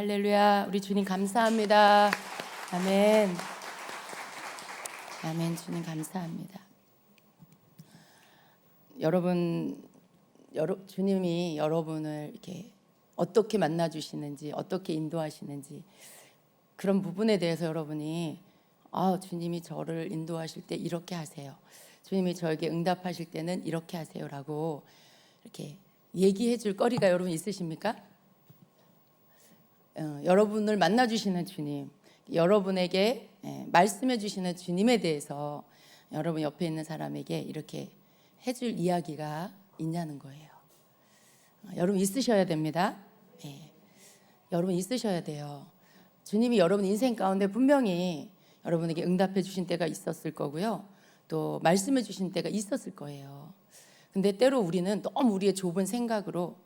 할렐루야. 우리 주님 감사합니다. 아멘. 아멘. 주님 감사합니다. 주님이 여러분을 이렇게 어떻게 만나 주시는지, 어떻게 인도하시는지 그런 부분에 대해서 여러분이 주님이 저를 인도하실 때 이렇게 하세요. 주님이 저에게 응답하실 때는 이렇게 하세요라고 이렇게 얘기해 줄 거리가 여러분 있으십니까? 여러분을 만나 주시는 주님, 여러분에게 말씀해 주시는 주님에 대해서 여러분 옆에 있는 사람에게 이렇게 해줄 이야기가 있냐는 거예요. 여러분 있으셔야 됩니다. 여러분 있으셔야 돼요. 주님이 여러분 인생 가운데 분명히 여러분에게 응답해 주신 때가 있었을 거고요, 또 말씀해 주신 때가 있었을 거예요. 근데 때로 우리는 너무 우리의 좁은 생각으로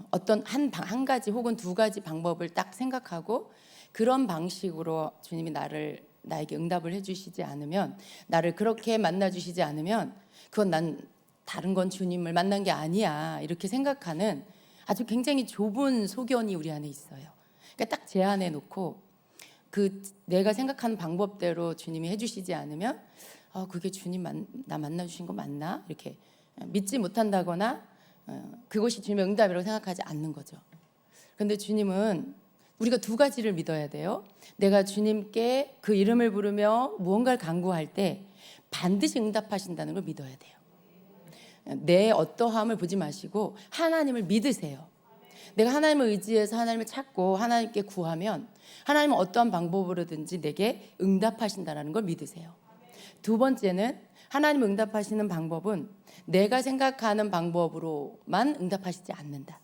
어떤 한 가지 혹은 두 가지 방법을 딱 생각하고 그런 방식으로 주님이 나에게 응답을 해주시지 않으면, 나를 그렇게 만나 주시지 않으면 그건 난 다른 건 주님을 만난 게 아니야 이렇게 생각하는 아주 굉장히 좁은 소견이 우리 안에 있어요. 그러니까 딱 제한해 놓고 내가 생각하는 방법대로 주님이 해주시지 않으면 그게 주님 나 만나 주신 거 맞나 이렇게 믿지 못한다거나 그것이 주님의 응답이라고 생각하지 않는 거죠. 그런데 주님은 우리가 두 가지를 믿어야 돼요. 내가 주님께 그 이름을 부르며 무언가를 간구할 때 반드시 응답하신다는 걸 믿어야 돼요. 내 어떠함을 보지 마시고 하나님을 믿으세요. 내가 하나님을 의지해서 하나님을 찾고 하나님께 구하면 하나님은 어떠한 방법으로든지 내게 응답하신다는 걸 믿으세요. 두 번째는 하나님 응답하시는 방법은 내가 생각하는 방법으로만 응답하시지 않는다.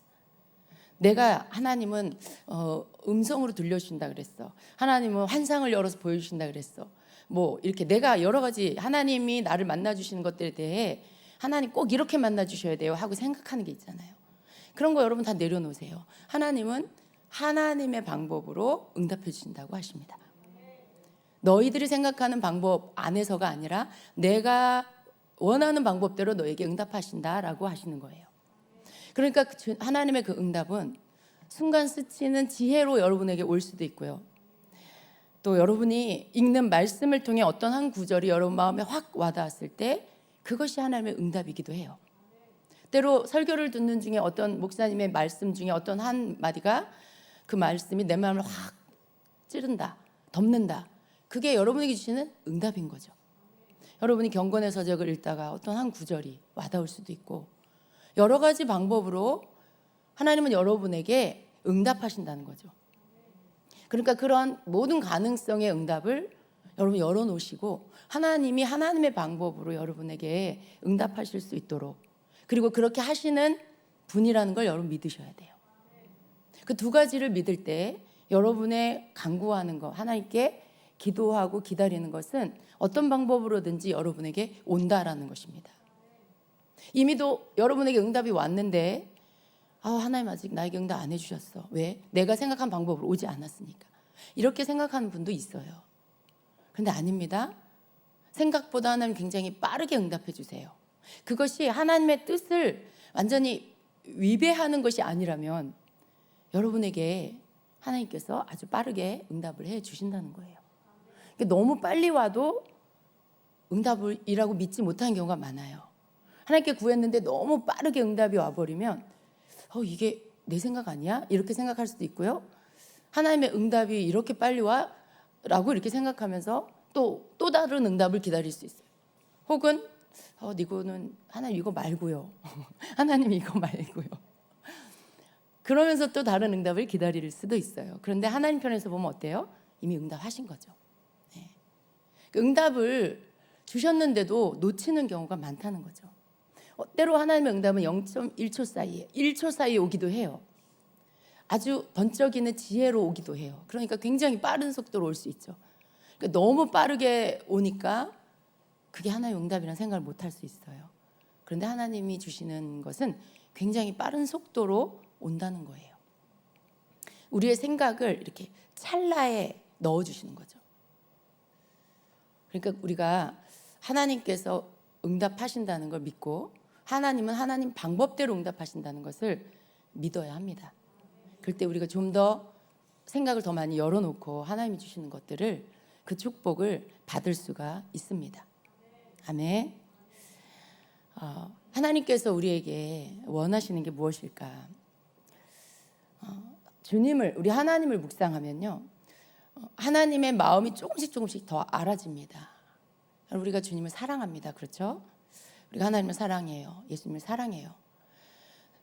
하나님은 음성으로 들려주신다 그랬어. 하나님은 환상을 열어서 보여주신다 그랬어. 이렇게 내가 여러 가지 하나님이 나를 만나 주시는 것들에 대해 하나님 꼭 이렇게 만나 주셔야 돼요 하고 생각하는 게 있잖아요. 그런 거 여러분 다 내려놓으세요. 하나님은 하나님의 방법으로 응답해 주신다고 하십니다. 너희들이 생각하는 방법 안에서가 아니라 내가 원하는 방법대로 너에게 응답하신다라고 하시는 거예요. 그러니까 하나님의 그 응답은 순간 스치는 지혜로 여러분에게 올 수도 있고요, 또 여러분이 읽는 말씀을 통해 어떤 한 구절이 여러분 마음에 확 와닿았을 때 그것이 하나님의 응답이기도 해요. 때로 설교를 듣는 중에 어떤 목사님의 말씀 중에 어떤 한 마디가 그 말씀이 내 마음을 확 찌른다, 덮는다. 그게 여러분에게 주시는 응답인 거죠. 여러분이 경건의 서적을 읽다가 어떤 한 구절이 와닿을 수도 있고, 여러 가지 방법으로 하나님은 여러분에게 응답하신다는 거죠. 그러니까 그런 모든 가능성의 응답을 여러분 열어놓으시고 하나님이 하나님의 방법으로 여러분에게 응답하실 수 있도록, 그리고 그렇게 하시는 분이라는 걸 여러분 믿으셔야 돼요. 그 두 가지를 믿을 때 여러분의 간구하는 거, 하나님께 기도하고 기다리는 것은 어떤 방법으로든지 여러분에게 온다라는 것입니다. 이미도 여러분에게 응답이 왔는데 하나님 아직 나에게 응답 안 해주셨어. 왜? 내가 생각한 방법으로 오지 않았으니까. 이렇게 생각하는 분도 있어요. 그런데 아닙니다. 생각보다 하나님 굉장히 빠르게 응답해 주세요. 그것이 하나님의 뜻을 완전히 위배하는 것이 아니라면 여러분에게 하나님께서 아주 빠르게 응답을 해 주신다는 거예요. 너무 빨리 와도 응답이라고 믿지 못하는 경우가 많아요. 하나님께 구했는데 너무 빠르게 응답이 와버리면 이게 내 생각 아니야? 이렇게 생각할 수도 있고요, 하나님의 응답이 이렇게 빨리 와? 라고 이렇게 생각하면서 또 다른 응답을 기다릴 수 있어요. 혹은 이거는 하나님 이거 말고요 하나님 이거 말고요 그러면서 또 다른 응답을 기다릴 수도 있어요. 그런데 하나님 편에서 보면 어때요? 이미 응답하신 거죠. 응답을 주셨는데도 놓치는 경우가 많다는 거죠. 때로 하나님의 응답은 0.1초 사이에 1초 사이에 오기도 해요. 아주 번쩍이는 지혜로 오기도 해요. 그러니까 굉장히 빠른 속도로 올 수 있죠. 그러니까 너무 빠르게 오니까 그게 하나님의 응답이라는 생각을 못할 수 있어요. 그런데 하나님이 주시는 것은 굉장히 빠른 속도로 온다는 거예요. 우리의 생각을 이렇게 찰나에 넣어주시는 거죠. 그러니까 우리가 하나님께서 응답하신다는 걸 믿고 하나님은 하나님 방법대로 응답하신다는 것을 믿어야 합니다. 그럴 때 우리가 좀 더 생각을 더 많이 열어놓고 하나님이 주시는 것들을, 그 축복을 받을 수가 있습니다. 아멘. 하나님께서 우리에게 원하시는 게 무엇일까? 우리 하나님을 묵상하면요, 하나님의 마음이 조금씩 더 알아집니다. 우리가 주님을 사랑합니다. 그렇죠? 우리가 하나님을 사랑해요. 예수님을 사랑해요.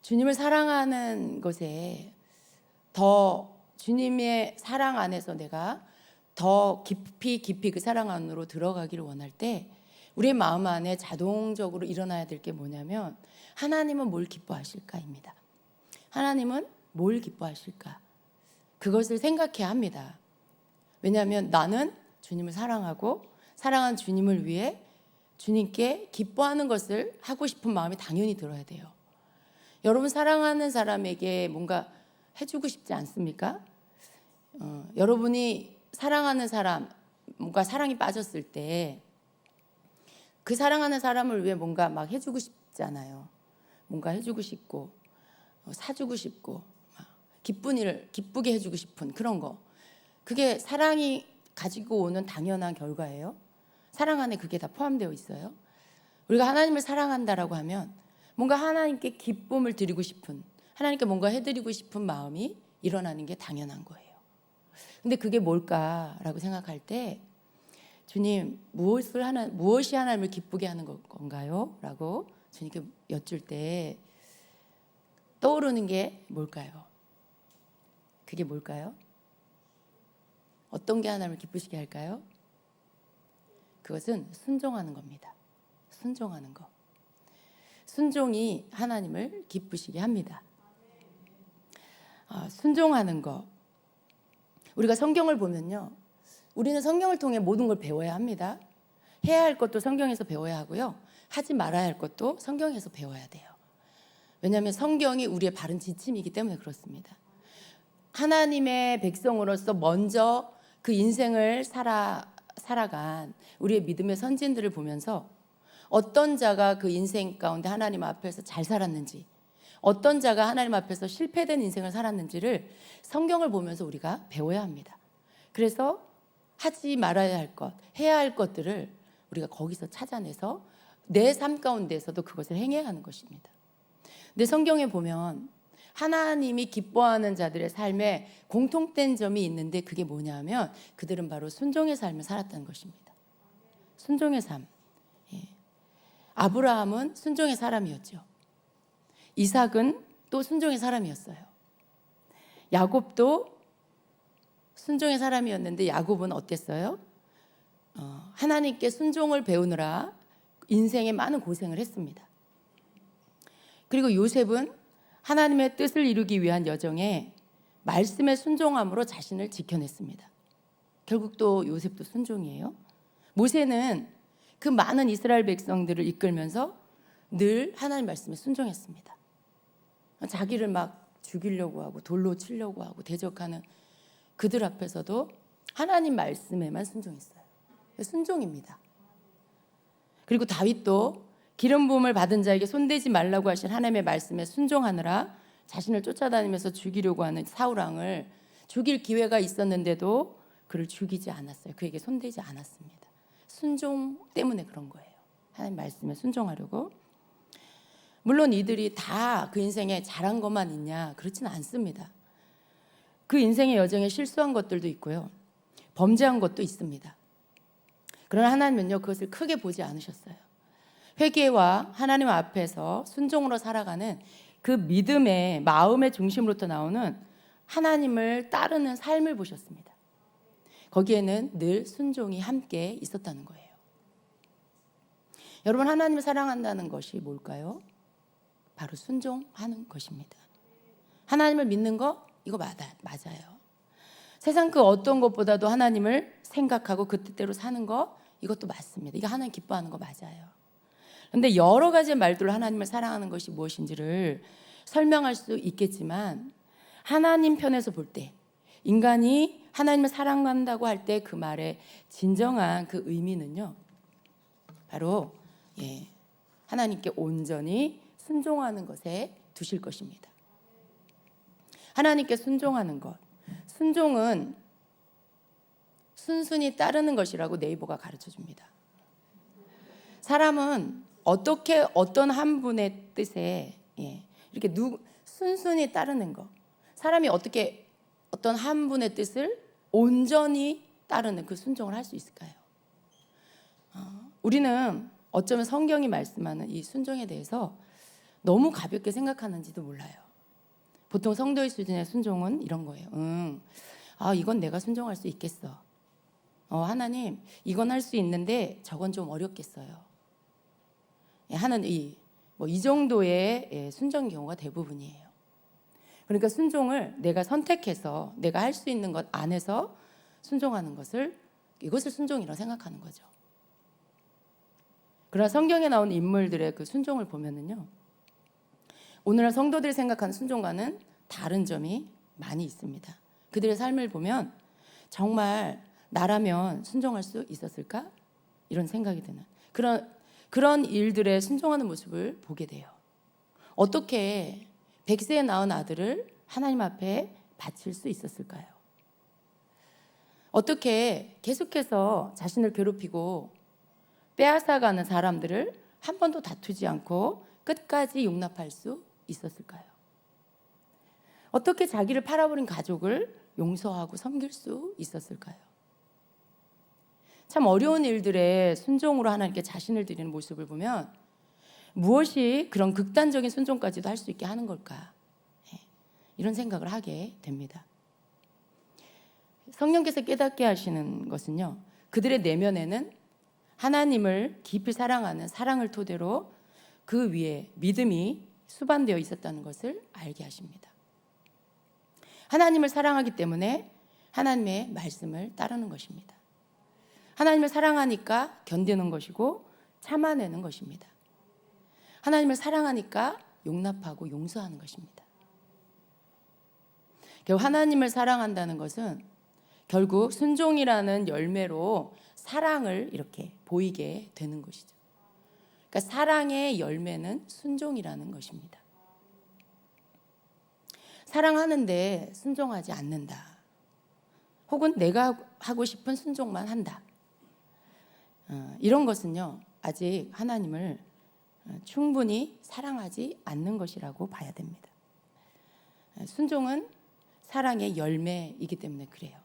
주님을 사랑하는 것에 더, 주님의 사랑 안에서 내가 더 깊이 그 사랑 안으로 들어가기를 원할 때, 우리의 마음 안에 자동적으로 일어나야 될 게 뭐냐면, 하나님은 뭘 기뻐하실까입니다. 하나님은 뭘 기뻐하실까? 그것을 생각해야 합니다. 왜냐하면 나는 주님을 사랑하고, 사랑하는 주님을 위해 주님께 기뻐하는 것을 하고 싶은 마음이 당연히 들어야 돼요. 여러분, 사랑하는 사람에게 뭔가 해주고 싶지 않습니까? 여러분이 사랑하는 사람, 뭔가 사랑이 빠졌을 때 그 사랑하는 사람을 위해 뭔가 막 해주고 싶잖아요. 뭔가 해주고 싶고, 사주고 싶고, 기쁜 일을 기쁘게 해주고 싶은 그런 거. 그게 사랑이 가지고 오는 당연한 결과예요. 사랑 안에 그게 다 포함되어 있어요. 우리가 하나님을 사랑한다라고 하면 뭔가 하나님께 기쁨을 드리고 싶은, 하나님께 뭔가 해드리고 싶은 마음이 일어나는 게 당연한 거예요. 근데 그게 뭘까라고 생각할 때, 주님, 무엇이 하나님을 기쁘게 하는 건가요? 라고 주님께 여쭐 때 떠오르는 게 뭘까요? 그게 뭘까요? 어떤 게 하나님을 기쁘시게 할까요? 그것은 순종하는 겁니다. 순종하는 거. 순종이 하나님을 기쁘시게 합니다. 순종하는 거. 우리가 성경을 보면요, 우리는 성경을 통해 모든 걸 배워야 합니다. 해야 할 것도 성경에서 배워야 하고요, 하지 말아야 할 것도 성경에서 배워야 돼요. 왜냐하면 성경이 우리의 바른 지침이기 때문에 그렇습니다. 하나님의 백성으로서 먼저 그 인생을 살아간 우리의 믿음의 선진들을 보면서 어떤 자가 그 인생 가운데 하나님 앞에서 잘 살았는지, 어떤 자가 하나님 앞에서 실패된 인생을 살았는지를 성경을 보면서 우리가 배워야 합니다. 그래서 하지 말아야 할 것, 해야 할 것들을 우리가 거기서 찾아내서 내 삶 가운데에서도 그것을 행해야 하는 것입니다. 근데 성경에 보면 하나님이 기뻐하는 자들의 삶에 공통된 점이 있는데, 그게 뭐냐면 그들은 바로 순종의 삶을 살았다는 것입니다. 순종의 삶. 아브라함은 순종의 사람이었죠. 이삭은 또 순종의 사람이었어요. 야곱도 순종의 사람이었는데, 야곱은 어땠어요? 하나님께 순종을 배우느라 인생에 많은 고생을 했습니다. 그리고 요셉은 하나님의 뜻을 이루기 위한 여정에 말씀에 순종함으로 자신을 지켜냈습니다. 결국 또 요셉도 순종이에요. 모세는 그 많은 이스라엘 백성들을 이끌면서 늘 하나님 말씀에 순종했습니다. 자기를 막 죽이려고 하고 돌로 치려고 하고 대적하는 그들 앞에서도 하나님 말씀에만 순종했어요. 순종입니다. 그리고 다윗도 기름 부음을 받은 자에게 손대지 말라고 하신 하나님의 말씀에 순종하느라 자신을 쫓아다니면서 죽이려고 하는 사울 왕을 죽일 기회가 있었는데도 그를 죽이지 않았어요. 그에게 손대지 않았습니다. 순종 때문에 그런 거예요. 하나님 말씀에 순종하려고. 물론 이들이 다 그 인생에 잘한 것만 있냐? 그렇지는 않습니다. 그 인생의 여정에 실수한 것들도 있고요, 범죄한 것도 있습니다. 그러나 하나님은요, 그것을 크게 보지 않으셨어요. 회개와 하나님 앞에서 순종으로 살아가는 그 믿음의 마음의 중심으로부터 나오는 하나님을 따르는 삶을 보셨습니다. 거기에는 늘 순종이 함께 있었다는 거예요. 여러분, 하나님을 사랑한다는 것이 뭘까요? 바로 순종하는 것입니다. 하나님을 믿는 거, 이거 맞아요. 세상 그 어떤 것보다도 하나님을 생각하고 그 뜻대로 사는 거, 이것도 맞습니다. 이거 하나님 기뻐하는 거 맞아요. 그런데 여러 가지 말들로 하나님을 사랑하는 것이 무엇인지를 설명할 수 있겠지만, 하나님 편에서 볼 때, 인간이 하나님을 사랑한다고 할 때 그 말의 진정한 그 의미는요, 바로 하나님께 온전히 순종하는 것에 두실 것입니다. 하나님께 순종하는 것. 순종은 순순히 따르는 것이라고 네이버가 가르쳐 줍니다. 사람은 어떻게 어떤 한 분의 뜻에 이렇게 순순히 따르는 거, 사람이 어떻게 어떤 한 분의 뜻을 온전히 따르는 그 순종을 할 수 있을까요? 우리는 어쩌면 성경이 말씀하는 이 순종에 대해서 너무 가볍게 생각하는지도 몰라요. 보통 성도의 수준의 순종은 이런 거예요. 이건 내가 순종할 수 있겠어. 하나님, 이건 할 수 있는데 저건 좀 어렵겠어요. 하는 이 정도의 순종 경우가 대부분이에요. 그러니까 순종을 내가 선택해서 내가 할 수 있는 것 안에서 순종하는 이것을 순종이라고 생각하는 거죠. 그러나 성경에 나온 인물들의 그 순종을 보면은요, 오늘날 성도들이 생각하는 순종과는 다른 점이 많이 있습니다. 그들의 삶을 보면 정말 나라면 순종할 수 있었을까? 이런 생각이 드는 그런 일들에 순종하는 모습을 보게 돼요. 어떻게 100세에 낳은 아들을 하나님 앞에 바칠 수 있었을까요? 어떻게 계속해서 자신을 괴롭히고 빼앗아가는 사람들을 한 번도 다투지 않고 끝까지 용납할 수 있었을까요? 어떻게 자기를 팔아버린 가족을 용서하고 섬길 수 있었을까요? 참 어려운 일들에 순종으로 하나님께 자신을 드리는 모습을 보면 무엇이 그런 극단적인 순종까지도 할 수 있게 하는 걸까? 이런 생각을 하게 됩니다. 성령께서 깨닫게 하시는 것은요, 그들의 내면에는 하나님을 깊이 사랑하는 사랑을 토대로 그 위에 믿음이 수반되어 있었다는 것을 알게 하십니다. 하나님을 사랑하기 때문에 하나님의 말씀을 따르는 것입니다. 하나님을 사랑하니까 견디는 것이고 참아내는 것입니다. 하나님을 사랑하니까 용납하고 용서하는 것입니다. 결국 하나님을 사랑한다는 것은 결국 순종이라는 열매로 사랑을 이렇게 보이게 되는 것이죠. 그러니까 사랑의 열매는 순종이라는 것입니다. 사랑하는데 순종하지 않는다. 혹은 내가 하고 싶은 순종만 한다. 이런 것은요, 아직 하나님을 충분히 사랑하지 않는 것이라고 봐야 됩니다. 순종은 사랑의 열매이기 때문에 그래요.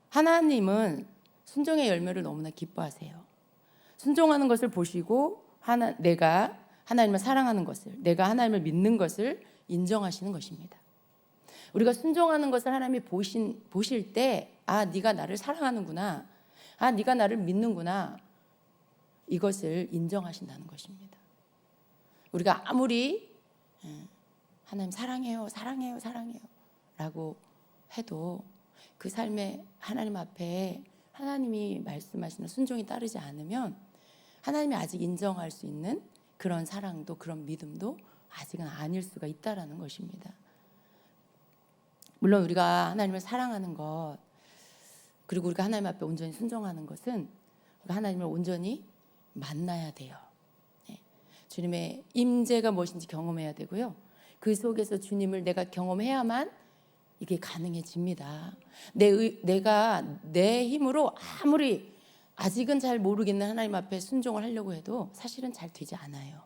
하나님은 순종의 열매를 너무나 기뻐하세요. 순종하는 것을 보시고 내가 하나님을 사랑하는 것을, 내가 하나님을 믿는 것을 인정하시는 것입니다. 우리가 순종하는 것을 하나님이 보실 때, 네가 나를 사랑하는구나, 네가 나를 믿는구나, 이것을 인정하신다는 것입니다. 우리가 아무리 하나님 사랑해요, 사랑해요, 사랑해요 라고 해도 그 삶에 하나님 앞에 하나님이 말씀하시는 순종이 따르지 않으면 하나님이 아직 인정할 수 있는 그런 사랑도 그런 믿음도 아직은 아닐 수가 있다라는 것입니다. 물론 우리가 하나님을 사랑하는 것, 그리고 우리가 하나님 앞에 온전히 순종하는 것은 우리가 하나님을 온전히 만나야 돼요. 주님의 임재가 무엇인지 경험해야 되고요. 그 속에서 주님을 내가 경험해야만 이게 가능해집니다. 내가 내 힘으로 아무리 아직은 잘 모르겠는 하나님 앞에 순종을 하려고 해도 사실은 잘 되지 않아요.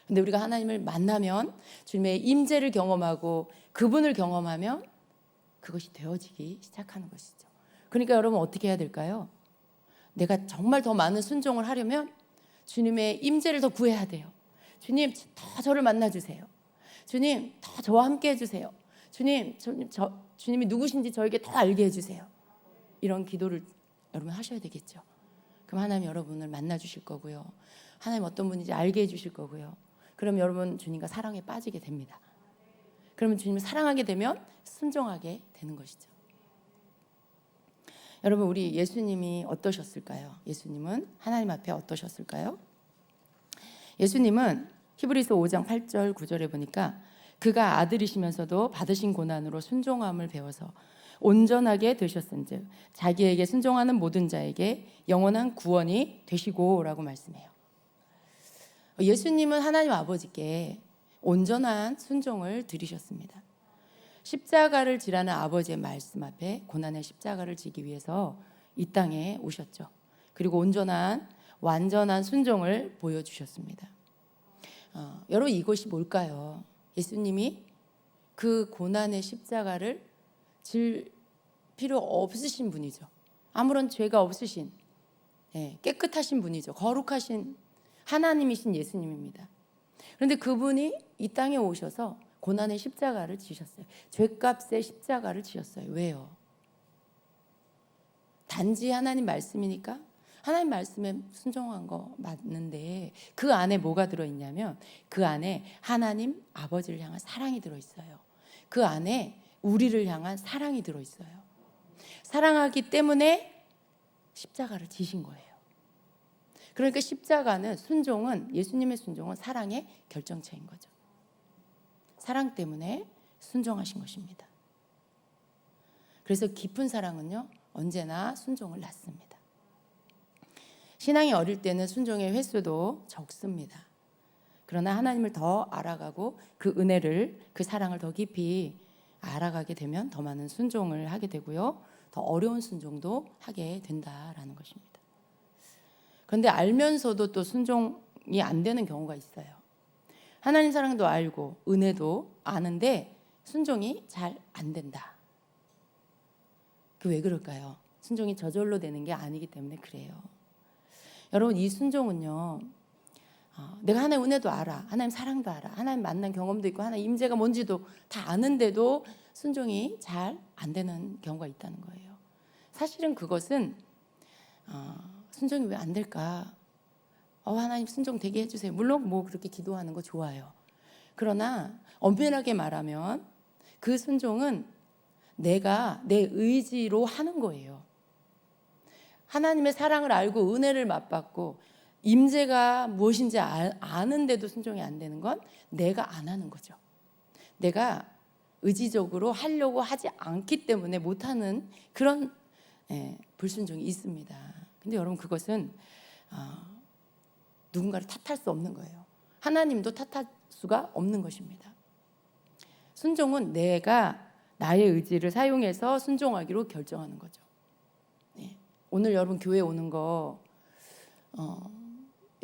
근데 우리가 하나님을 만나면 주님의 임재를 경험하고 그분을 경험하면 그것이 되어지기 시작하는 것이죠. 그러니까 여러분 어떻게 해야 될까요? 내가 정말 더 많은 순종을 하려면 주님의 임재를 더 구해야 돼요. 주님, 더 저를 만나주세요. 주님, 더 저와 함께 해주세요. 주님이 누구신지 저에게 더 알게 해주세요. 이런 기도를 여러분 하셔야 되겠죠. 그럼 하나님 여러분을 만나주실 거고요. 하나님 어떤 분인지 알게 해주실 거고요. 그럼 여러분 주님과 사랑에 빠지게 됩니다. 그러면 주님을 사랑하게 되면 순종하게 되는 것이죠. 여러분, 우리 예수님이 어떠셨을까요? 예수님은 하나님 앞에 어떠셨을까요? 예수님은 히브리서 5장 8절 9절에 보니까 그가 아들이시면서도 받으신 고난으로 순종함을 배워서 온전하게 되셨은즉 자기에게 순종하는 모든 자에게 영원한 구원이 되시고 라고 말씀해요. 예수님은 하나님 아버지께 온전한 순종을 드리셨습니다. 십자가를 지라는 아버지의 말씀 앞에 고난의 십자가를 지기 위해서 이 땅에 오셨죠. 그리고 온전한 완전한 순종을 보여주셨습니다. 여러분, 이것이 뭘까요? 예수님이 그 고난의 십자가를 질 필요 없으신 분이죠. 아무런 죄가 없으신, 깨끗하신 분이죠. 거룩하신 하나님이신 예수님입니다. 그런데 그분이 이 땅에 오셔서 고난의 십자가를 지셨어요. 죄값의 십자가를 지셨어요. 왜요? 단지 하나님 말씀이니까? 하나님 말씀에 순종한 거 맞는데 그 안에 뭐가 들어있냐면 그 안에 하나님 아버지를 향한 사랑이 들어있어요. 그 안에 우리를 향한 사랑이 들어있어요. 사랑하기 때문에 십자가를 지신 거예요. 그러니까 십자가는 순종은, 예수님의 순종은 사랑의 결정체인 거죠. 사랑 때문에 순종하신 것입니다. 그래서 깊은 사랑은요, 언제나 순종을 낳습니다. 신앙이 어릴 때는 순종의 횟수도 적습니다. 그러나 하나님을 더 알아가고 그 은혜를, 그 사랑을 더 깊이 알아가게 되면 더 많은 순종을 하게 되고요, 더 어려운 순종도 하게 된다라는 것입니다. 그런데 알면서도 또 순종이 안 되는 경우가 있어요. 하나님 사랑도 알고 은혜도 아는데 순종이 잘 안 된다. 그 왜 그럴까요? 순종이 저절로 되는 게 아니기 때문에 그래요. 여러분, 이 순종은요, 내가 하나님 은혜도 알아, 하나님 사랑도 알아, 하나님 만난 경험도 있고 하나님 임재가 뭔지도 다 아는데도 순종이 잘 안 되는 경우가 있다는 거예요. 사실은 그것은 순종이 왜 안 될까? 하나님 순종 되게 해주세요. 물론 뭐 그렇게 기도하는 거 좋아요. 그러나 엄연하게 말하면 그 순종은 내가 내 의지로 하는 거예요. 하나님의 사랑을 알고 은혜를 맛봤고 임재가 무엇인지 아는데도 순종이 안 되는 건 내가 안 하는 거죠. 내가 의지적으로 하려고 하지 않기 때문에 못하는 그런 불순종이 있습니다. 근데 여러분, 그것은 누군가를 탓할 수 없는 거예요. 하나님도 탓할 수가 없는 것입니다. 순종은 내가 나의 의지를 사용해서 순종하기로 결정하는 거죠. 오늘 여러분 교회 오는 거,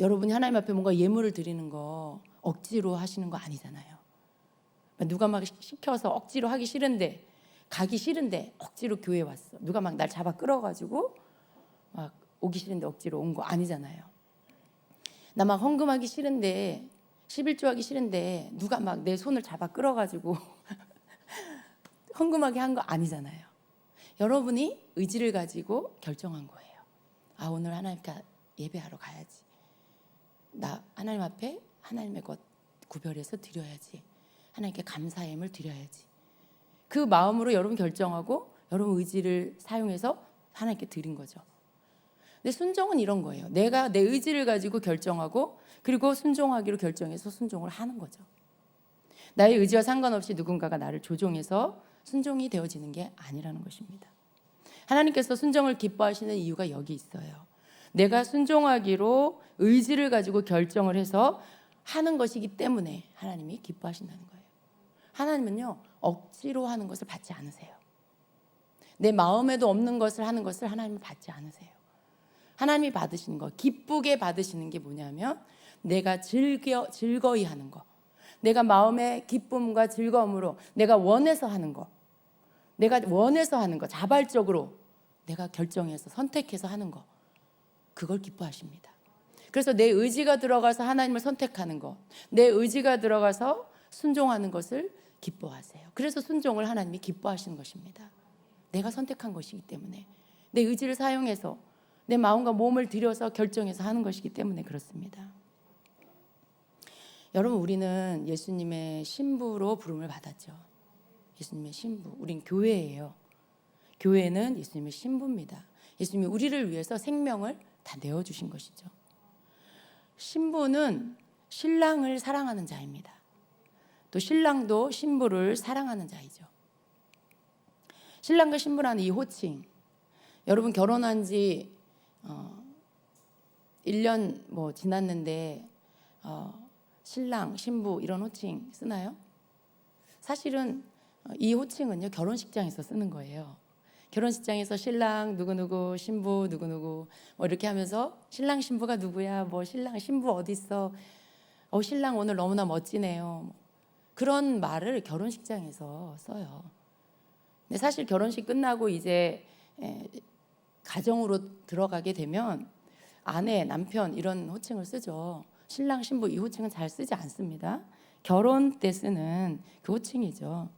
여러분이 하나님 앞에 뭔가 예물을 드리는 거 억지로 하시는 거 아니잖아요. 누가 막 시켜서 억지로 하기 싫은데, 가기 싫은데 억지로 교회 왔어. 누가 막 날 잡아 끌어가지고 막 오기 싫은데 억지로 온 거 아니잖아요. 나 막 헌금하기 싫은데, 11조 하기 싫은데 누가 막 내 손을 잡아 끌어가지고 헌금하게 한 거 아니잖아요. 여러분이 의지를 가지고 결정한 거예요. 오늘 하나님께 예배하러 가야지. 나 하나님 앞에 하나님의 것 구별해서 드려야지. 하나님께 감사함을 드려야지. 그 마음으로 여러분 결정하고 여러분 의지를 사용해서 하나님께 드린 거죠. 근데 순종은 이런 거예요. 내가 내 의지를 가지고 결정하고 그리고 순종하기로 결정해서 순종을 하는 거죠. 나의 의지와 상관없이 누군가가 나를 조종해서 순종이 되어지는 게 아니라는 것입니다. 하나님께서 순종을 기뻐하시는 이유가 여기 있어요. 내가 순종하기로 의지를 가지고 결정을 해서 하는 것이기 때문에 하나님이 기뻐하신다는 거예요. 하나님은요, 억지로 하는 것을 받지 않으세요. 내 마음에도 없는 것을 하는 것을 하나님은 받지 않으세요. 하나님이 받으시는 거, 기쁘게 받으시는 게 뭐냐면 내가 즐거이 하는 거, 내가 마음의 기쁨과 즐거움으로 내가 원해서 하는 거, 내가 원해서 하는 거, 자발적으로 내가 결정해서 선택해서 하는 거, 그걸 기뻐하십니다. 그래서 내 의지가 들어가서 하나님을 선택하는 거, 내 의지가 들어가서 순종하는 것을 기뻐하세요. 그래서 순종을 하나님이 기뻐하시는 것입니다. 내가 선택한 것이기 때문에, 내 의지를 사용해서 내 마음과 몸을 들여서 결정해서 하는 것이기 때문에 그렇습니다. 여러분, 우리는 예수님의 신부로 부름을 받았죠. 예수님의 신부, 우린 교회예요. 교회는 예수님의 신부입니다. 예수님이 우리를 위해서 생명을 다 내어주신 것이죠. 신부는 신랑을 사랑하는 자입니다. 또 신랑도 신부를 사랑하는 자이죠. 신랑과 신부라는 이 호칭, 여러분 결혼한 지 1년 뭐 지났는데 신랑, 신부 이런 호칭 쓰나요? 사실은 이 호칭은요 결혼식장에서 쓰는 거예요. 결혼식장에서 신랑 누구누구, 신부 누구누구 뭐 이렇게 하면서 신랑 신부가 누구야, 뭐 신랑 신부 어디 있어, 신랑 오늘 너무나 멋지네요. 그런 말을 결혼식장에서 써요. 근데 사실 결혼식 끝나고 이제 가정으로 들어가게 되면 아내, 남편 이런 호칭을 쓰죠. 신랑, 신부 이 호칭은 잘 쓰지 않습니다. 결혼 때 쓰는 그 호칭이죠.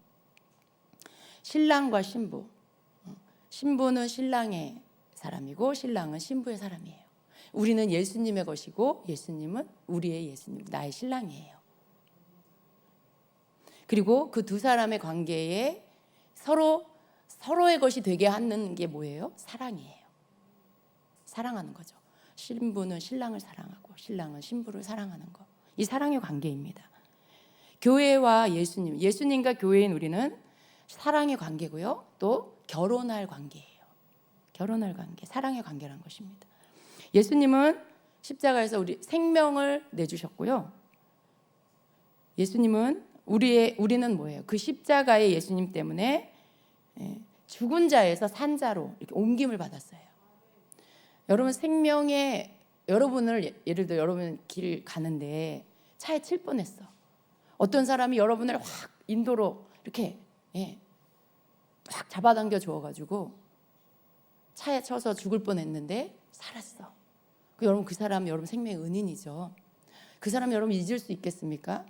신랑과 신부. 신부는 신랑의 사람이고 신랑은 신부의 사람이에요. 우리는 예수님의 것이고 예수님은 우리의 예수님, 나의 신랑이에요. 그리고 그 두 사람의 관계에 서로의 것이 되게 하는 게 뭐예요? 사랑이에요. 사랑하는 거죠. 신부는 신랑을 사랑하고 신랑은 신부를 사랑하는 거. 이 사랑의 관계입니다. 교회와 예수님과 교회인 우리는 사랑의 관계고요. 또 결혼할 관계예요. 결혼할 관계, 사랑의 관계라는 것입니다. 예수님은 십자가에서 우리 생명을 내주셨고요. 예수님은 우리는 뭐예요? 그 십자가의 예수님 때문에 죽은 자에서 산 자로 이렇게 옮김을 받았어요. 여러분 여러분을 예를 들어 여러분 길 가는데 차에 칠 뻔했어. 어떤 사람이 여러분을 확 인도로 이렇게 확 잡아당겨 주어가지고 차에 쳐서 죽을 뻔했는데 살았어. 여러분 그 사람 여러분 생명의 은인이죠. 그 사람 여러분 잊을 수 있겠습니까?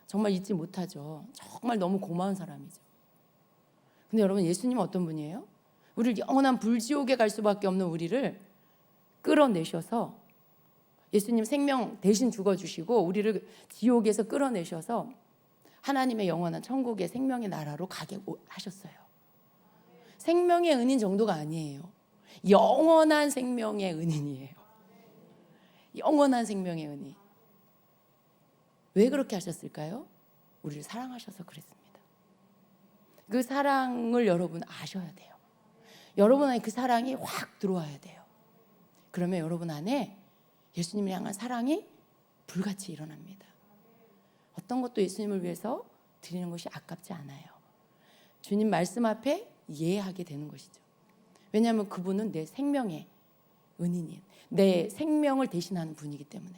정말 잊지 못하죠. 정말 너무 고마운 사람이죠. 근데 여러분 예수님은 어떤 분이에요? 우리를 영원한 불지옥에 갈 수밖에 없는 우리를 끌어내셔서 예수님 생명 대신 죽어주시고 우리를 지옥에서 끌어내셔서 하나님의 영원한 천국의 생명의 나라로 가게 하셨어요. 생명의 은인 정도가 아니에요. 영원한 생명의 은인이에요. 영원한 생명의 은인. 왜 그렇게 하셨을까요? 우리를 사랑하셔서 그랬습니다. 그 사랑을 여러분 아셔야 돼요. 여러분 안에 그 사랑이 확 들어와야 돼요. 그러면 여러분 안에 예수님을 향한 사랑이 불같이 일어납니다. 어떤 것도 예수님을 위해서 드리는 것이 아깝지 않아요. 주님 말씀 앞에 예하게 되는 것이죠. 왜냐하면 그분은 내 생명의 은인이에요. 내 생명을 대신하는 분이기 때문에.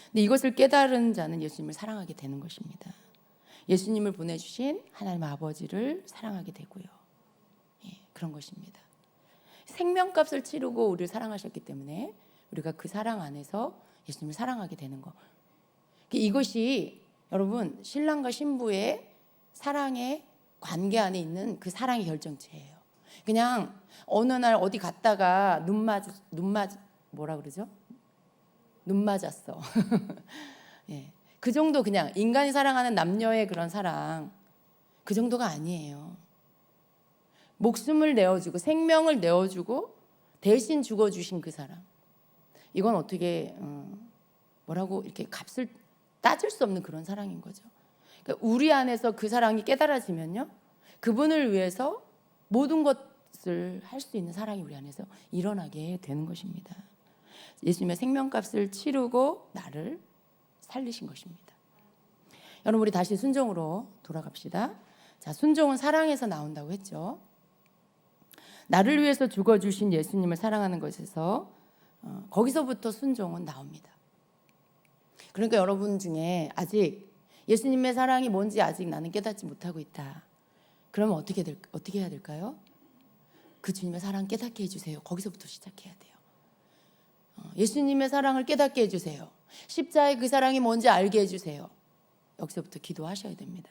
근데 이것을 깨달은 자는 예수님을 사랑하게 되는 것입니다. 예수님을 보내주신 하나님 아버지를 사랑하게 되고요. 그런 것입니다. 생명값을 치르고 우리를 사랑하셨기 때문에 우리가 그 사랑 안에서 예수님을 사랑하게 되는 거. 이것이 여러분 신랑과 신부의 사랑의 관계 안에 있는 그 사랑의 결정체예요. 그냥 어느 날 어디 갔다가 뭐라 그러죠? 눈 맞았어. 그 정도 그냥 인간이 사랑하는 남녀의 그런 사랑 그 정도가 아니에요. 목숨을 내어주고 생명을 내어주고 대신 죽어주신 그 사랑. 이건 어떻게 뭐라고 이렇게 값을 따질 수 없는 그런 사랑인 거죠. 그러니까 우리 안에서 그 사랑이 깨달아지면요, 그분을 위해서 모든 것을 할 수 있는 사랑이 우리 안에서 일어나게 되는 것입니다. 예수님의 생명값을 치르고 나를 살리신 것입니다. 여러분 우리 다시 순종으로 돌아갑시다. 자, 순종은 사랑에서 나온다고 했죠. 나를 위해서 죽어주신 예수님을 사랑하는 것에서 거기서부터 순종은 나옵니다. 그러니까 여러분 중에 아직 예수님의 사랑이 뭔지 아직 나는 깨닫지 못하고 있다. 그러면 어떻게 해야 될까요? 그 주님의 사랑 깨닫게 해주세요. 거기서부터 시작해야 돼요. 예수님의 사랑을 깨닫게 해주세요. 십자가의 그 사랑이 뭔지 알게 해주세요. 여기서부터 기도하셔야 됩니다.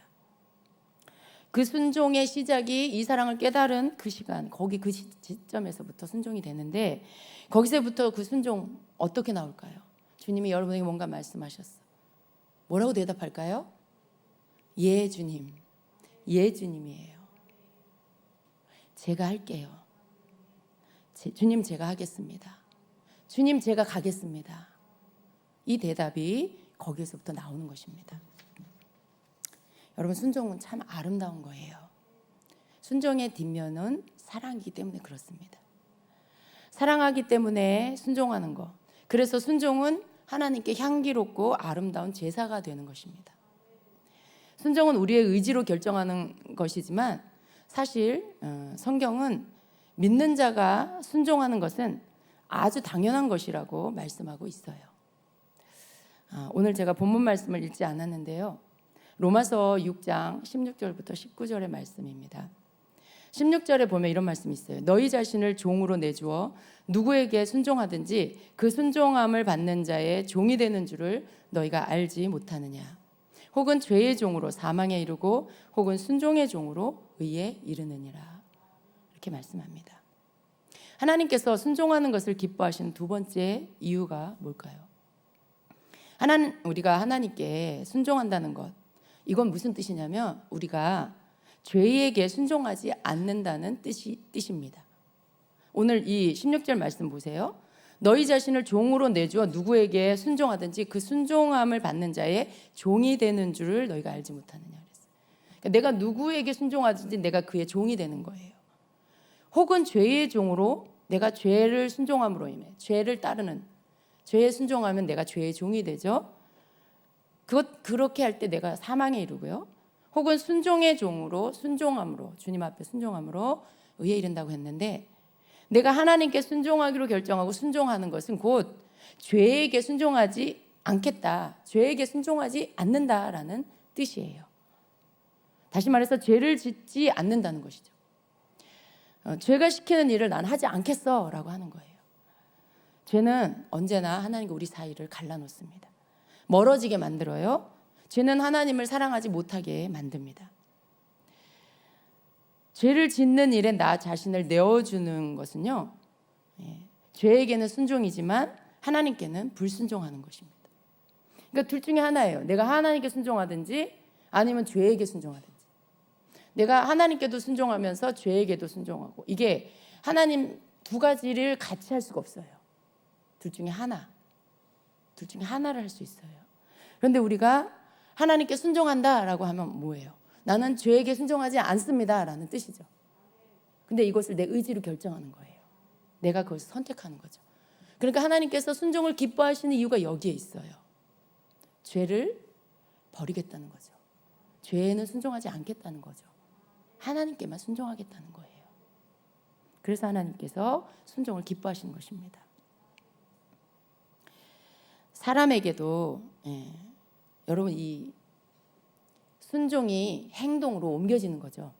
그 순종의 시작이 이 사랑을 깨달은 그 시간, 거기 그 시점에서부터 순종이 되는데 거기서부터 그 순종 어떻게 나올까요? 주님이 여러분에게 뭔가 말씀하셨어. 뭐라고 대답할까요? 예 주님, 예 주님이에요. 제가 할게요. 주님 제가 하겠습니다. 주님 제가 가겠습니다. 이 대답이 거기에서부터 나오는 것입니다. 여러분 순종은 참 아름다운 거예요. 순종의 뒷면은 사랑이기 때문에 그렇습니다. 사랑하기 때문에 순종하는 것. 그래서 순종은 하나님께 향기롭고 아름다운 제사가 되는 것입니다. 순종은 우리의 의지로 결정하는 것이지만 사실 성경은 믿는 자가 순종하는 것은 아주 당연한 것이라고 말씀하고 있어요. 오늘 제가 본문 말씀을 읽지 않았는데요. 로마서 6장 16절부터 19절의 말씀입니다. 16절에 보면 이런 말씀이 있어요. 너희 자신을 종으로 내주어 누구에게 순종하든지 그 순종함을 받는 자의 종이 되는 줄을 너희가 알지 못하느냐. 혹은 죄의 종으로 사망에 이르고 혹은 순종의 종으로 의에 이르느니라. 이렇게 말씀합니다. 하나님께서 순종하는 것을 기뻐하시는 두 번째 이유가 뭘까요? 우리가 하나님께 순종한다는 것, 이건 무슨 뜻이냐면 우리가 죄에게 순종하지 않는다는 뜻입니다. 오늘 이 16절 말씀 보세요. 너희 자신을 종으로 내주어 누구에게 순종하든지 그 순종함을 받는 자의 종이 되는 줄을 너희가 알지 못하느냐 그랬어요. 그러니까 내가 누구에게 순종하든지 내가 그의 종이 되는 거예요. 혹은 죄의 종으로 내가 죄를 순종함으로 인해 죄를 따르는 죄에 순종하면 내가 죄의 종이 되죠. 그렇게 할 때 내가 사망에 이르고요. 혹은 순종의 종으로 순종함으로 주님 앞에 순종함으로 의에 이른다고 했는데 내가 하나님께 순종하기로 결정하고 순종하는 것은 곧 죄에게 순종하지 않겠다. 죄에게 순종하지 않는다라는 뜻이에요. 다시 말해서 죄를 짓지 않는다는 것이죠. 죄가 시키는 일을 난 하지 않겠어 라고 하는 거예요. 죄는 언제나 하나님과 우리 사이를 갈라놓습니다. 멀어지게 만들어요. 죄는 하나님을 사랑하지 못하게 만듭니다. 죄를 짓는 일에 나 자신을 내어주는 것은요, 죄에게는 순종이지만 하나님께는 불순종하는 것입니다. 그러니까 둘 중에 하나예요. 내가 하나님께 순종하든지 아니면 죄에게 순종하든지. 내가 하나님께도 순종하면서 죄에게도 순종하고, 이게 하나님 두 가지를 같이 할 수가 없어요. 둘 중에 하나를 할 수 있어요. 그런데 우리가 하나님께 순종한다라고 하면 뭐예요? 나는 죄에게 순종하지 않습니다라는 뜻이죠. 근데 이것을 내 의지로 결정하는 거예요. 내가 그것을 선택하는 거죠. 그러니까 하나님께서 순종을 기뻐하시는 이유가 여기에 있어요. 죄를 버리겠다는 거죠. 죄에는 순종하지 않겠다는 거죠. 하나님께만 순종하겠다는 거예요. 그래서 하나님께서 순종을 기뻐하시는 것입니다. 사람에게도 여러분 이 순종이 행동으로 옮겨지는 거죠.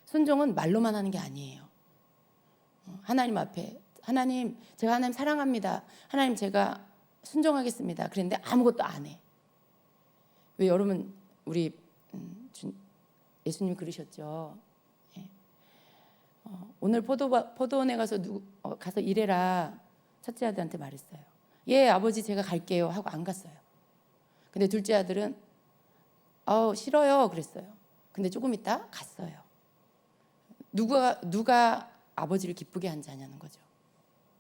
순종은 말로만 하는 게 아니에요. 하나님 앞에 하나님 제가 하나님 사랑합니다. 하나님 제가 순종하겠습니다. 그런데 아무것도 안 해. 왜 여러분 우리 예수님이 그러셨죠. 오늘 포도원에 가서 가서 일해라. 첫째 아들한테 말했어요. 예 아버지 제가 갈게요 하고 안 갔어요. 근데 둘째 아들은 싫어요 그랬어요. 근데 조금 있다 갔어요. 누가 아버지를 기쁘게 한 자냐는 거죠.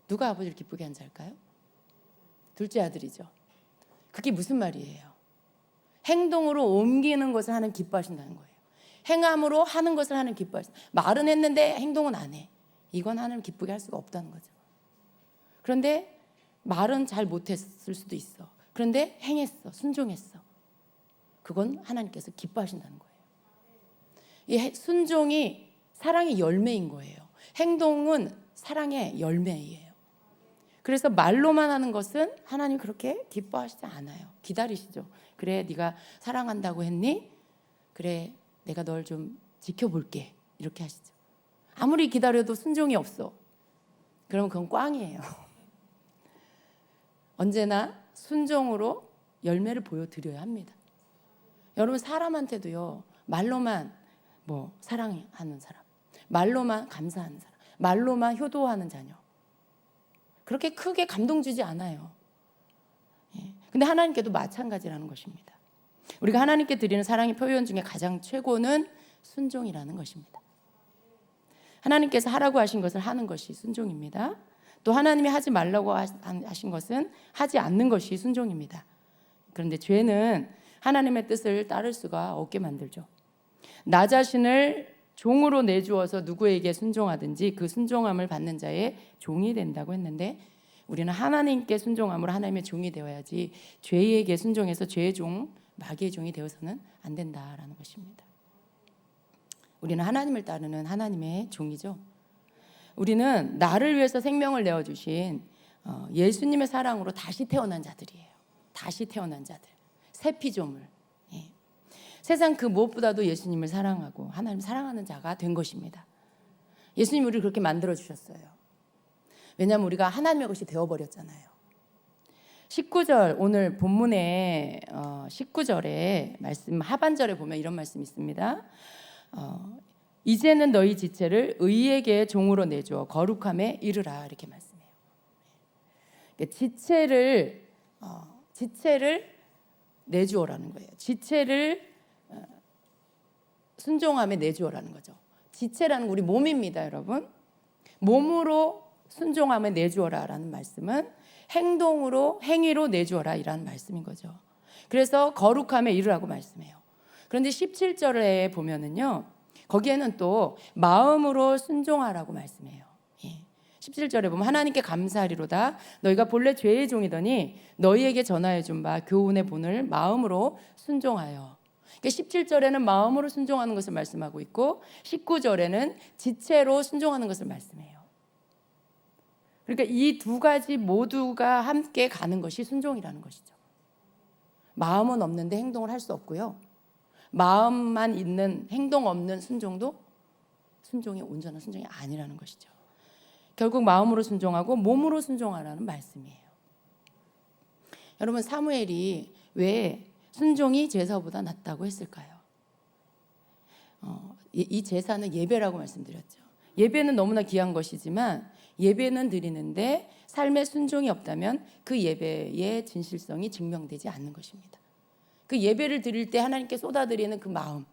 누가 아버지를 기쁘게 한 자일까요? 둘째 아들이죠. 그게 무슨 말이에요? 행동으로 옮기는 것을 하나님 기뻐하신다는 거예요. 행함으로 하는 것을 하나님 기뻐하신다. 말은 했는데 행동은 안 해. 이건 하나님 기쁘게 할 수가 없다는 거죠. 그런데 말은 잘 못했을 수도 있어. 그런데 행했어. 순종했어. 그건 하나님께서 기뻐하신다는 거예요. 이 순종이 사랑의 열매인 거예요. 행동은 사랑의 열매예요. 그래서 말로만 하는 것은 하나님 그렇게 기뻐하시지 않아요. 기다리시죠. 그래 네가 사랑한다고 했니? 그래 내가 널 좀 지켜볼게. 이렇게 하시죠. 아무리 기다려도 순종이 없어. 그러면 그건 꽝이에요. 언제나 순종으로 열매를 보여드려야 합니다. 여러분 사람한테도요. 말로만 사랑하는 사람, 말로만 감사하는 사람, 말로만 효도하는 자녀 그렇게 크게 감동 주지 않아요. 근데 하나님께도 마찬가지라는 것입니다. 우리가 하나님께 드리는 사랑의 표현 중에 가장 최고는 순종이라는 것입니다. 하나님께서 하라고 하신 것을 하는 것이 순종입니다. 또 하나님이 하지 말라고 하신 것은 하지 않는 것이 순종입니다. 그런데 죄는 하나님의 뜻을 따를 수가 없게 만들죠. 나 자신을 종으로 내주어서 누구에게 순종하든지 그 순종함을 받는 자의 종이 된다고 했는데 우리는 하나님께 순종함으로 하나님의 종이 되어야지 죄에게 순종해서 죄의 종 마귀의 종이 되어서는 안 된다라는 것입니다. 우리는 하나님을 따르는 하나님의 종이죠. 우리는 나를 위해서 생명을 내어주신 예수님의 사랑으로 다시 태어난 자들이에요. 다시 태어난 자들, 새 피조물. 예. 세상 그 무엇보다도 예수님을 사랑하고 하나님 사랑하는 자가 된 것입니다. 예수님 우리를 그렇게 만들어 주셨어요. 왜냐하면 우리가 하나님의 것이 되어버렸잖아요. 19절 오늘 본문의 19절에 말씀 하반절에 보면 이런 말씀이 있습니다. 이제는 너희 지체를 의에게 종으로 내주어 거룩함에 이르라 이렇게 말씀해요. 지체를 내주어라는 거예요. 지체를 순종함에 내주어라는 거죠. 지체라는 우리 몸입니다, 여러분. 몸으로 순종함에 내주어라라는 말씀은 행위로 내주어라 이라는 말씀인 거죠. 그래서 거룩함에 이르라고 말씀해요. 그런데 17절에 보면은요, 거기에는 또 마음으로 순종하라고 말씀해요. 17절에 보면 하나님께 감사하리로다 너희가 본래 죄의 종이더니 너희에게 전하여 준 바 교훈의 본을 마음으로 순종하여. 그러니까 17절에는 마음으로 순종하는 것을 말씀하고 있고 19절에는 지체로 순종하는 것을 말씀해요. 그러니까 이 두 가지 모두가 함께 가는 것이 순종이라는 것이죠. 마음은 없는데 행동을 할 수 없고요. 마음만 있는 행동 없는 순종도 순종이 온전한 순종이 아니라는 것이죠. 결국 마음으로 순종하고 몸으로 순종하라는 말씀이에요. 여러분, 사무엘이 왜 순종이 제사보다 낫다고 했을까요? 이 제사는 예배라고 말씀드렸죠. 예배는 너무나 귀한 것이지만 예배는 드리는데 삶의 순종이 없다면 그 예배의 진실성이 증명되지 않는 것입니다. 그 예배를 드릴 때 하나님께 쏟아드리는 그 마음,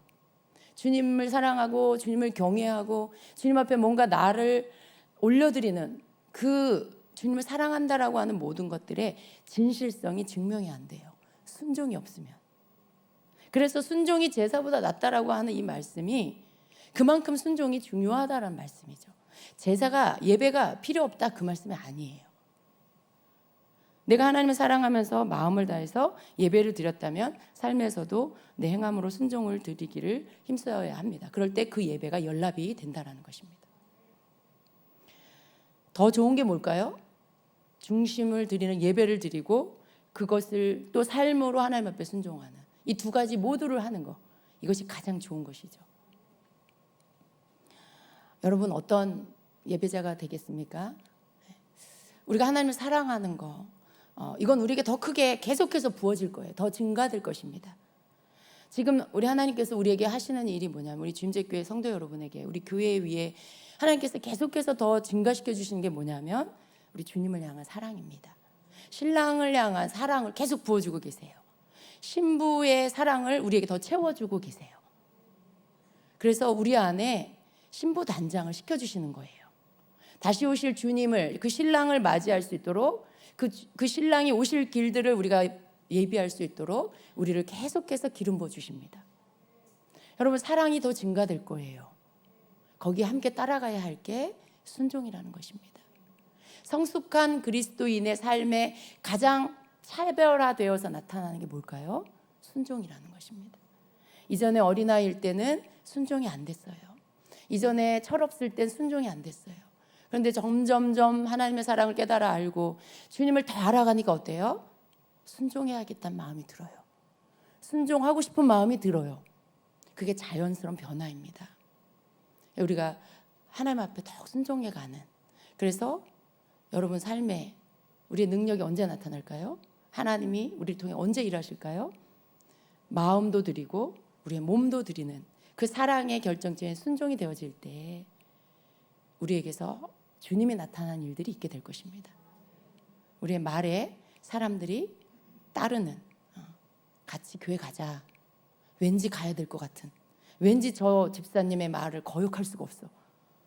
주님을 사랑하고 주님을 경외하고 주님 앞에 뭔가 나를 올려드리는 그 주님을 사랑한다라고 하는 모든 것들의 진실성이 증명이 안 돼요. 순종이 없으면. 그래서 순종이 제사보다 낫다라고 하는 이 말씀이 그만큼 순종이 중요하다라는 말씀이죠. 제사가 예배가 필요 없다 그 말씀이 아니에요. 내가 하나님을 사랑하면서 마음을 다해서 예배를 드렸다면 삶에서도 내 행함으로 순종을 드리기를 힘써야 합니다. 그럴 때 그 예배가 연락이 된다는 것입니다. 더 좋은 게 뭘까요? 중심을 드리는 예배를 드리고 그것을 또 삶으로 하나님 앞에 순종하는 이 두 가지 모두를 하는 것, 이것이 가장 좋은 것이죠. 여러분, 어떤 예배자가 되겠습니까? 우리가 하나님을 사랑하는 거, 이건 우리에게 더 크게 계속해서 부어질 거예요. 더 증가될 것입니다. 지금 우리 하나님께서 우리에게 하시는 일이 뭐냐면 우리 주임제교회 성도 여러분에게 우리 교회 위에 하나님께서 계속해서 더 증가시켜 주시는 게 뭐냐면 우리 주님을 향한 사랑입니다. 신랑을 향한 사랑을 계속 부어주고 계세요. 신부의 사랑을 우리에게 더 채워주고 계세요. 그래서 우리 안에 신부 단장을 시켜주시는 거예요. 다시 오실 주님을, 그 신랑을 맞이할 수 있도록 그 신랑이 오실 길들을 우리가 예비할 수 있도록 우리를 계속해서 기름 부어주십니다. 여러분, 사랑이 더 증가될 거예요. 거기에 함께 따라가야 할 게 순종이라는 것입니다. 성숙한 그리스도인의 삶에 가장 차별화되어서 나타나는 게 뭘까요? 순종이라는 것입니다. 이전에 어린아이일 때는 순종이 안 됐어요. 이전에 철없을 땐 순종이 안 됐어요. 그런데 점점점 하나님의 사랑을 깨달아 알고 주님을 더 알아가니까 어때요? 순종해야겠다는 마음이 들어요. 순종하고 싶은 마음이 들어요. 그게 자연스러운 변화입니다. 우리가 하나님 앞에 더 순종해가는, 그래서 여러분 삶에 우리의 능력이 언제 나타날까요? 하나님이 우리를 통해 언제 일하실까요? 마음도 드리고 우리의 몸도 드리는 그 사랑의 결정체인 순종이 되어질 때 우리에게서 주님이 나타난 일들이 있게 될 것입니다. 우리의 말에 사람들이 따르는, 같이 교회 가자, 왠지 가야 될 것 같은, 왠지 저 집사님의 말을 거역할 수가 없어,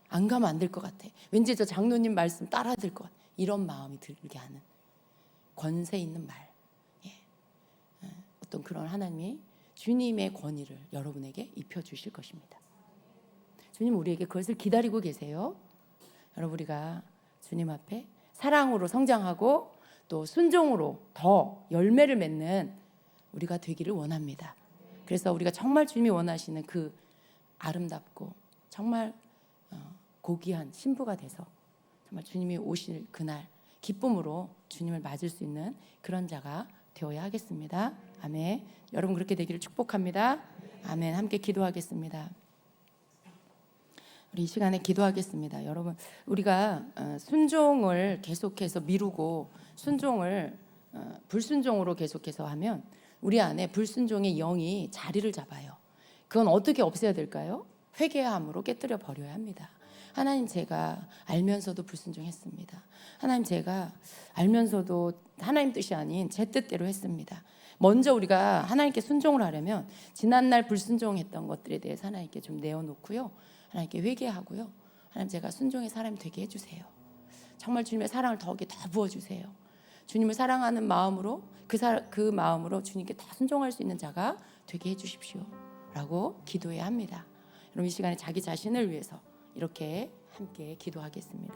안 가면 안 될 것 같아, 왠지 저 장로님 말씀 따라야 될 것 같아, 이런 마음이 들게 하는 권세 있는 말, 어떤 그런 하나님이 주님의 권위를 여러분에게 입혀주실 것입니다. 주님 우리에게 그것을 기다리고 계세요. 여러분, 우리가 주님 앞에 사랑으로 성장하고 또 순종으로 더 열매를 맺는 우리가 되기를 원합니다. 그래서 우리가 정말 주님이 원하시는 그 아름답고 정말 고귀한 신부가 돼서 정말 주님이 오실 그날 기쁨으로 주님을 맞을 수 있는 그런 자가 되어야 하겠습니다. 아멘. 여러분 그렇게 되기를 축복합니다. 아멘. 함께 기도하겠습니다. 우리 이 시간에 기도하겠습니다. 여러분 우리가 순종을 계속해서 미루고 순종을 불순종으로 계속해서 하면 우리 안에 불순종의 영이 자리를 잡아요. 그건 어떻게 없애야 될까요? 회개함으로 깨뜨려 버려야 합니다. 하나님 제가 알면서도 불순종했습니다. 하나님 제가 알면서도 하나님 뜻이 아닌 제 뜻대로 했습니다. 먼저 우리가 하나님께 순종을 하려면 지난날 불순종했던 것들에 대해서 하나님께 좀 내어놓고요. 하나님께 회개하고요. 하나님 제가 순종의 사람이 되게 해주세요. 정말 주님의 사랑을 더 부어주세요. 주님을 사랑하는 마음으로 그 마음으로 주님께 다 순종할 수 있는 자가 되게 해주십시오 라고 기도해야 합니다. 여러분 이 시간에 자기 자신을 위해서 이렇게 함께 기도하겠습니다.